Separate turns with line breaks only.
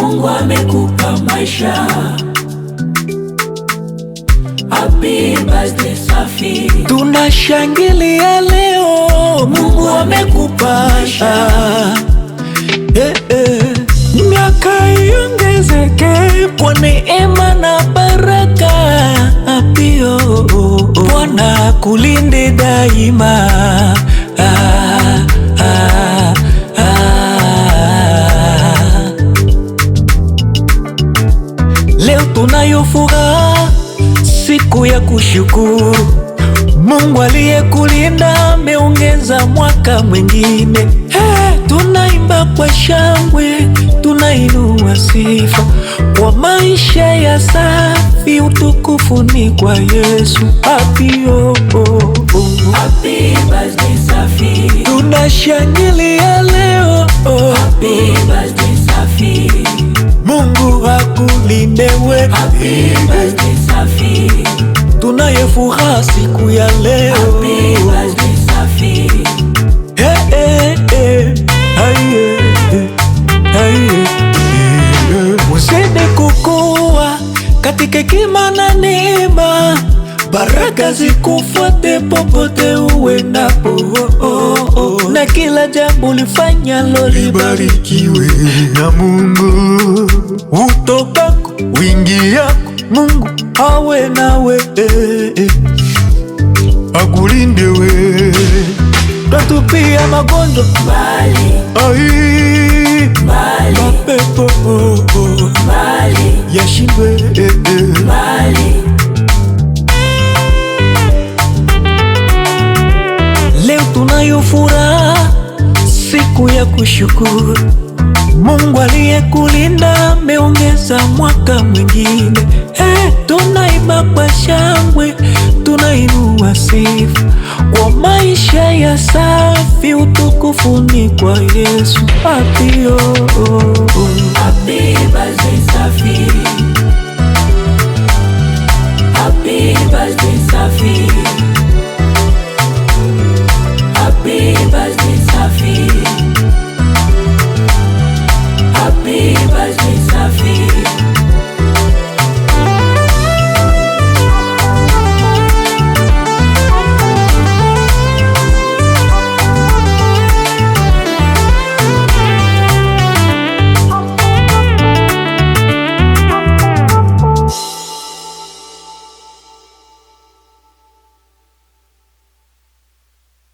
Mungu amekupa maisha. Happy birthday Safi.
Tunashangilia leo, Mungu amekupa maisha. Miaka iongezeke kwa neema na baraka. Pio Bwana kulinde daima. Leo tunayo furaha, siku ya kushukuru. Mungu aliyekulinda ameongeza mwaka mwingine. Tunaimba kwa shangwe, tunainua sifa kwa maisha ya Safi. Utukufu ni kwa Yesu. Happy
birthday Safi.
Tunashangilia leo.
Happy birthday Safi.
Mungu akulinde wewe.
Happy birthday Safi.
Tunaye furaha siku ya leo.
Happy birthday Safi.
Uzidi kukua katika hekima na neema, baraka zikufuate popote uendapo, na kila jambo lifanyalo libarikiwe na Mungu. Utokako uingiako, Mungu awe nawe, akulinde we. Tatupia magonjwa
mbali,
mapepo yashindwe
mbali.
Leo tunayo furaha, siku ya kushukuru. Mungu aliyekulinda ameongeza mwaka mwingine. Tunaimba kwa shangwe, tunainua sifa kwa maisha ya Safi. Utukufu ni kwa Yesu. Happy